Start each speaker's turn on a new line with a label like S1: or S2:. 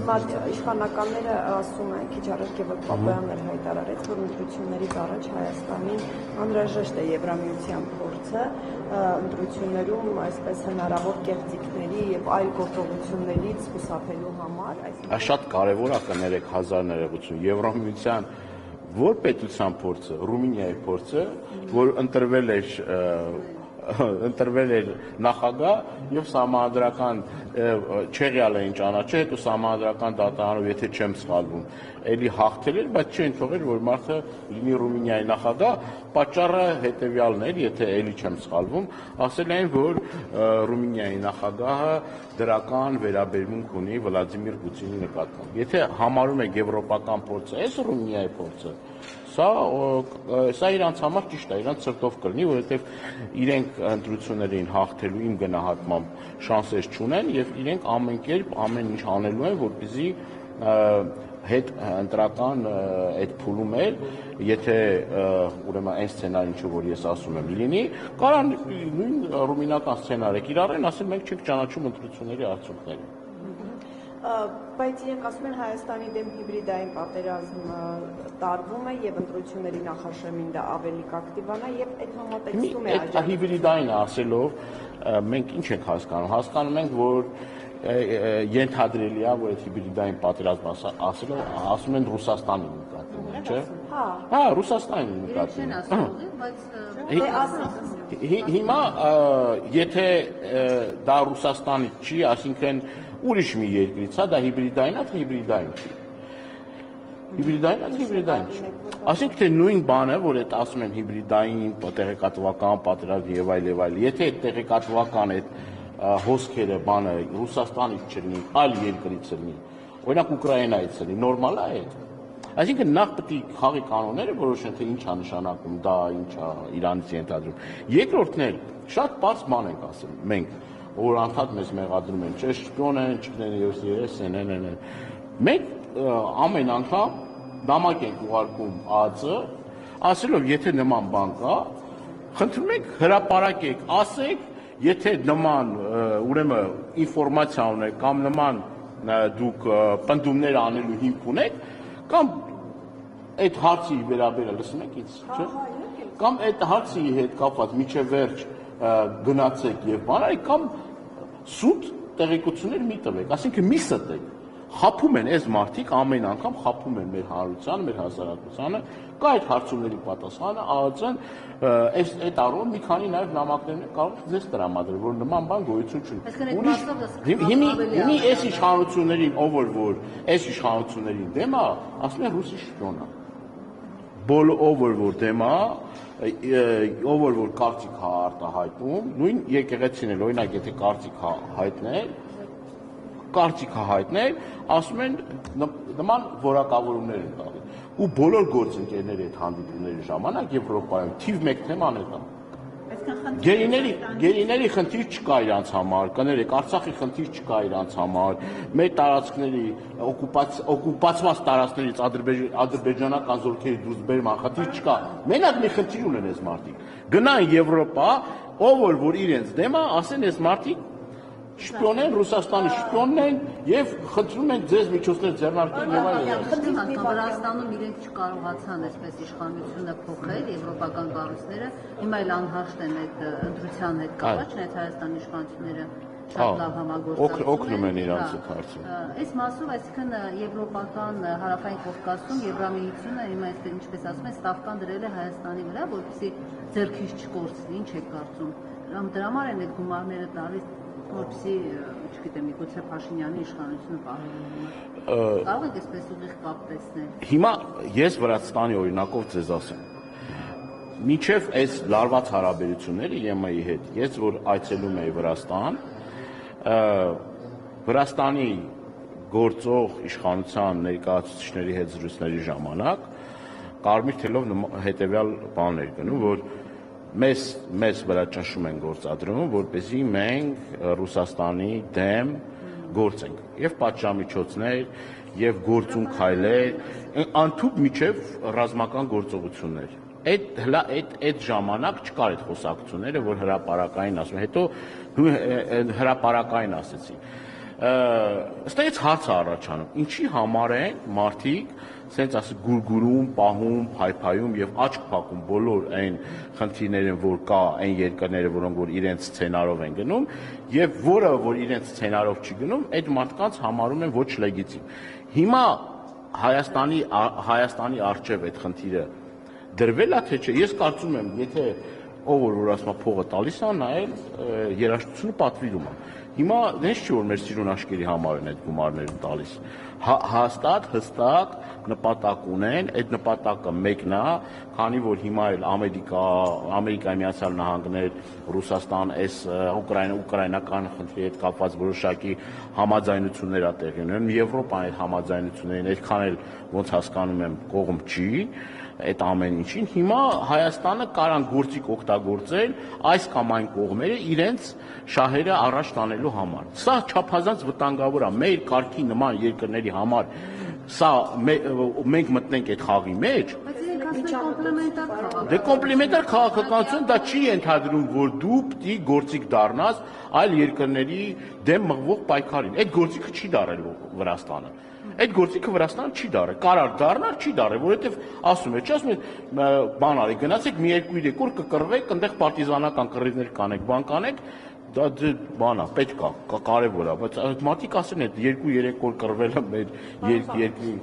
S1: իշխանականները ասում են, քիչ առաջ Գևորգ Պապոյանն էլ հայտարարեց, որ ընտրություններից առաջ Հայաստանին անհրաժեշտ է Եվրամիության փորձը ընտրություններում այսպես հնարավոր կեղծիքների եւ այլ գործողություններից խուսափելու համար։
S2: Շատ կարևոր է կներեք 1000 ներողություն Եվրամիության որ պետության փորձը, Ռումինիայի փորձը, որ ընտրվել էր նախագահ եւ սահմանադրական չեղյալ էին ճանաչել, հետո սահմանադրական դատարանով, եթե չեմ սխալվում, էլի հաղթել էր, բայց չեն թողել, որ մարդը լինի Ռումինիայի նախագահ, պատճառը հետեւյալն էր, եթե էլի չեմ սխալվում, ասել են, որ Ռումինիայի նախագահը դրական վերաբերմունք ունի Վլադիմիր Պուտինի նկատմամբ։ Եթե համարում եք եվրոպական փորձը, այս Ռումինիայի փորձը, սա իրանց համար ճիշտ է, իրանց սրտով կլինի, որովհետև իրենք ընտրություններին հաղթելու իմ գնահատմամբ շանսեր չունեն եւ իրենք ամեն կերպ ամեն ինչ անելու են, որպեսզի հետ ընտրական այդ փուլում էլ, եթե ուրեմն այն սցենարը ինչը որ ես ասում եմ լինի, կարա նույն ռումինական սցենարը կիրառեն, ասեն մենք չենք ճանաչում ընտրությունների արդյունքները։
S1: Բայց իրենք ասում են Հայաստանի դեմ հիբրիդային պատերազմ տարվում է եւ ընտրությունների նախաշեմին դա ավելի կակտիվանա եւ այդ համատեքստում է
S2: աջակցում։ Հիբրիդային ասելով մենք ինչ ենք հասկանում։ Հասկանում ենք, որ ենթադրելի է, որ այդ հիբրիդային պատերազմ ասում են Ռուսաստանի նկատմամբ, չէ՞։ Հա, Ռուսաստանի նկատմամբ։ Հիմա եթե դա Ռուսաստանից չի, այսինքն ուրիշ մի երկրից, դա հիբրիդային է, թե հիբրիդային չի։ Հիբրիդային է, հիբրիդային չի։ Այսինքն թե նույն բանը, որ այդ ասում են հիբրիդային, տեղեկատվական պատերազմ եւ այլ, եթե այդ տեղեկատվական այդ հոսքերը բանը Ռուսաստանից չլինի, այլ երկրից լինի, օրինակ Ուկրաինայից լինի, նորմալ է այդ։ Այսինքն նախ պետք է խաղի կանոնները որոշեն, թե ինչ է նշանակում դա, ինչ է Իրանից ենթադրում։ Երկրորդն էլ շատ բարձ բան ենք ասել մենք, որ անդադ մեզ մեղադրում են, չէ, շպիոն են, չկներես են, մենք ամեն անգամ նամակ ենք ուղարկում ԱԱԾ, ասելով, եթե նման բան կա, խնդրում ենք հրապարակեք, ասեք, եթե նման ուրեմն ինֆորմացիա ունեք կամ նման դուք պնդումներ անելու հիմք ունեք, կամ այդ հարցի վերաբերյալ լսում եք ինձ, չէ՞։ Կամ այդ հարցի հետ կապված միջև վերջ գնացեք եւ բանարեք, կամ սուտ տեղեկություններ մի տվեք, այսինքն մի ստեք։ Խափում են այս մարդիկ ամեն անգամ խափում են մեր հանրությանը, մեր հասարակությանը, կա այդ հարցումների պատասխանը, ԱԱԾ-ն այդ առումով մի քանի նաև նամակներն է կարող ձեզ տրամադրել, որ նման բան գոյություն չունի։ Հիմի այս իշխանություններին, ով որ այս իշխանություններին դեմ է, ասում են ռուսի շպիոն է։ Ով որ դեմ է, ով որ կարծիք է արտահայտում, նույն եկեղեցին էլ, օրինակ, եթե կարծիք է հայտնել, ասում են նման որակավորումներ են տալի։ Ու բոլոր գործընկերների այդ հանդիպումների ժամանակ Եվրոպայում թիվ 1 թեման է դա։ Գերիների խնդիր չկա իրանց համար, կներեք, Արցախի խնդիր չկա իրանց համար, մեր տարածքների օկուպացված տարածքներից ադրբեջանական զորքերի դուրս բերման խնդիր չկա։ Մենակ մի խնդիր ունեն այս մարդիկ։ Գնան Եվրոպա, ով որ իրենց դեմ է, ասեն այս մարդիկ շպիոն են, Ռուսաստանի շպիոնն են եւ խնդրում են ձեզ միջոցներ ձեռնարկել եւ այլն։
S3: Վրաստանում իրենք չկարողացան այսպես իշխանությունը փոխել, եվրոպական կառույցները, հիմա էլ անհաշտ են այդ ընտրության հետ կապված, չնայած Հայաստանի իշխանությունները շատ լավ համագործակցում
S2: օգնում են իրանց հարցում։
S3: Այս մասով, այսինքն եվրոպական հարավային Կովկասում Եվրամիությունը հիմա ինչպես ասում են, ստավկան դրել է Հայաստանի վրա, որպեսզի ձեռքից չկորցնի, ինչ եք կարծում։ Դրա համար են այդ գումարները տալիս, որպեսզի, չգիտեմ, միգուցե Փաշինյանի իշխանությունը պահպանելու։ Կարող եք այսպես ուղիղ կապ տեսնել։
S2: Հիմա ես Վրաստանի օրինակով ձեզ ասեմ։ Մինչև այս լարված հարաբերությունները ԵՄ-ի հետ, ես որ այցելում էի Վրաստան, Վրաստանի գործող իշխանության ներկայացուցիչների հետ զրույցների ժամանակ կարմիր թելով հետևյալ բաներ գնում, որ մեզ վրա ճնշում են գործադրում, որպեսզի մենք Ռուսաստանի դեմ գործենք եւ պատժամիջոցներ եւ գործուն քայլեր, անթուփ միջև ռազմական գործողություններ։ Այդ ժամանակ չկար այդ խոսակցությունները, որ հրապարակային ասում, հետո հրապարակային ասեցի։ Ստեղից հարց է առաջանում, ինչի համար են մարդիկ սենց ասի գուրգուրում, պահում, փայփայում եւ աչք փակում բոլոր այն խնդիրներին, որ կա այն երկրները, որոնք որ իրենց սցենարով են գնում, եւ որը որ իրենց սցենարով չի գնում, այդ մարդկանց համարում են ոչ լեգիտիմ։ Հիմա Հայաստանի արժև այդ խնդիրը դրվել է թե չէ։ Ես կարծում եմ, եթե ով որ ասում է փողը տալիս է, նայել երաժշտությունը պատվիրում է։ Հիմա դες չի որ մեր սիրուն աշկերի համար են այդ գումարները տալիս։ Հաստատ, հստակ նպատակ ունեն, այդ նպատակը մեկն է, քանի որ հիմա էլ Ամերիկայի Միացյալ Նահանգներ, Ռուսաստան, ուկրաինական խնդրի հետ կապված որոշակի համաձայնություններ ա տեղի ունենում, Եվրոպան այդ համաձայնություններին այդքան էլ ոնց հասկանում եմ կողմ չի այդ ամեն ինչին, հիմա Հայաստանը կարան գործիք օգտագործել այս կամ այն կողմերը իրենց շահերը առաջ տանելու համար։ Սա չափազանց վտանգավոր է մեր կարգի նման երկրների համար։ Սա մենք մտնենք այդ խաղի մեջ։ Դե կոմպլեմենտար քաղաքականություն դա չի ենթադրում, որ դու պիտի գործիք դառնաս այլ երկրների դեմ մղվող պայքարին։ Այդ գործիքը չի դարել Վրաստանը։ Այդ գործիքը Վրաստանը չի դարել, կարար դառնալ, չի դարել, որովհետև ասում է, ասում է, բան արի, գնացեք մի 2-3 օր կկռվեք, այնտեղ պարտիզանական կռիվներ կանեք, բան կանեք, դա բան է, պետք է, կարևոր է, բայց մարդիկ ասեն, այդ 2-3 օր կռվելը մեր երկրի